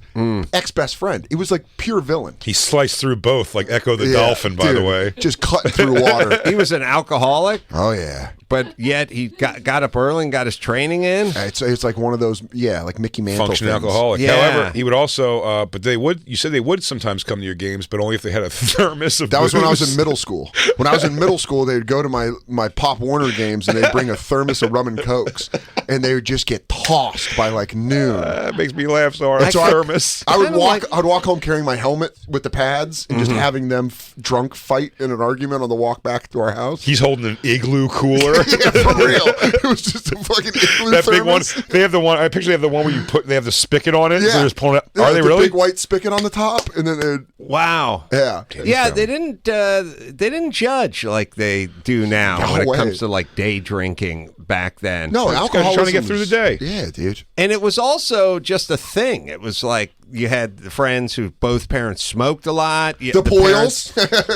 ex-best friend. It was like pure villain. He sliced through both, like Echo the Yeah, Dolphin, by the dude, way. Just cutting through water. He was an alcoholic, Oh yeah. but yet he got up early and got his training in. It's like one of those, like Mickey Mantle Functioning things. alcoholic. Yeah. However, he would also, but you said they would sometimes come to your games, but only if they had a thermos of That was when I was booze. in middle school. When I was in middle school, they would go to my Pop Warner games and they'd bring a thermos of rum and cokes, and they would just get tossed by like noon. That makes me laugh so hard. And so Thermos. I would Kinda walk. like- I'd walk home carrying my helmet with the pads and just having them drunk fight in an argument on the walk back to our house. He's holding an igloo cooler. Yeah, for real. It was just a fucking igloo That big one. thermos. They have the one. I picture they have the one where they have the spigot on it. Yeah. So they're just pulling it. Yeah, Are they the really? big white spigot on the top, and then they'd Wow. yeah. Yeah, they didn't judge like they do now No when it way. comes to like day drinking back then. No, Just alcohol trying to get through the day. Yeah, dude. And it was also just a thing. It was like you had friends who both parents smoked a lot. The Poyles.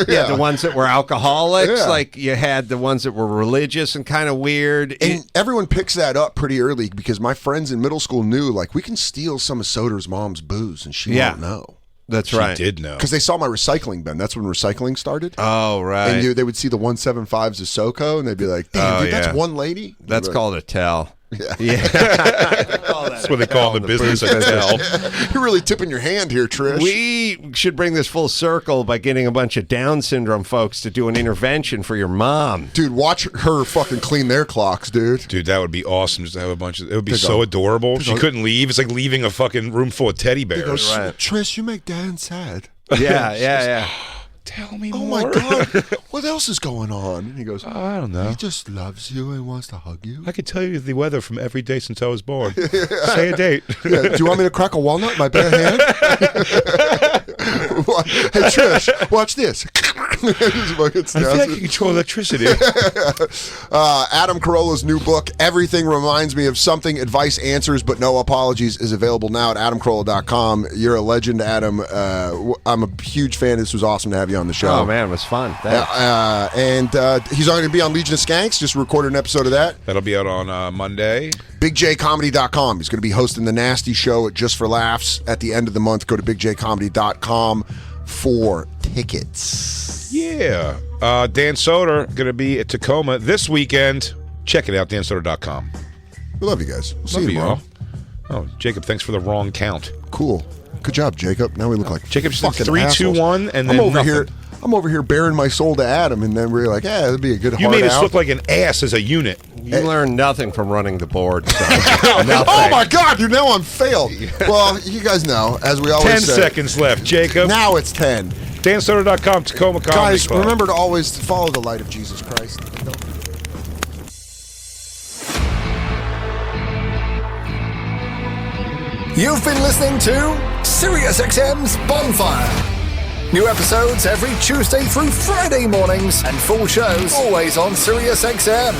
Yeah, the ones that were alcoholics. Yeah. Like you had the ones that were religious and kind of weird. And everyone picks that up pretty early because my friends in middle school knew like we can steal some of Soder's mom's booze and she Yeah. won't know. That's She right. did know. Because they saw my recycling bin. That's when recycling started. Oh, right. And they would see the 175s of SoCo and they'd be like, damn, Oh, dude, that's yeah. one lady? That's They'd be called a tell. Yeah. That's what they call in the business a tell. like, you're really tipping your hand here, Trish. We should bring this full circle by getting a bunch of Down syndrome folks to do an intervention for your mom. Dude, watch her fucking clean their clocks, dude. Dude, that would be awesome just to have a bunch of. It would be Pick so up. adorable. She couldn't leave. It's like leaving a fucking room full of teddy He bears. goes, Right. Trish, you make Dan sad. Yeah. Tell me Oh more. my God. What else is going on? And he goes, I don't know. he just loves you and wants to hug you. I could tell you the weather from every day since I was born. Say a date. Yeah, do you want me to crack a walnut in my bare hand? Hey, Trish, watch this. Just fucking I feel like snaps you it. control electricity. Adam Carolla's new book, Everything Reminds Me of Something, Advice, Answers, But No Apologies, is available now at adamcarolla.com. You're a legend, Adam. I'm a huge fan. This was awesome to have you on the show. Oh, man, it was fun. Thanks. And he's going to be on Legion of Skanks. Just recorded an episode of that. That'll be out on Monday. BigJComedy.com. He's going to be hosting the Nasty Show at Just for Laughs at the end of the month. Go to BigJComedy.com for tickets. Yeah. Dan Soder going to be at Tacoma this weekend. Check it out, dansoder.com. We love you guys. We'll see Love you you tomorrow. all. Oh, Jacob, thanks for the wrong count. Cool. Good job, Jacob. Now we look like Jacob just did fucking 3, 2, assholes. 1, and then I'm over here bearing my soul to Adam, and then we're like, yeah, it'd be a good You hard made us out. look like an ass as a unit. You learned nothing from running the board. So. Oh my God, dude! Now I'm failed. Well, you guys know, as we always 10 say, seconds left, Jacob. Now it's 10. dansoder.com, Tacoma Comedy Guys, Club. remember to always follow the light of Jesus Christ. You've been listening to SiriusXM's Bonfire. New episodes every Tuesday through Friday mornings and full shows always on SiriusXM.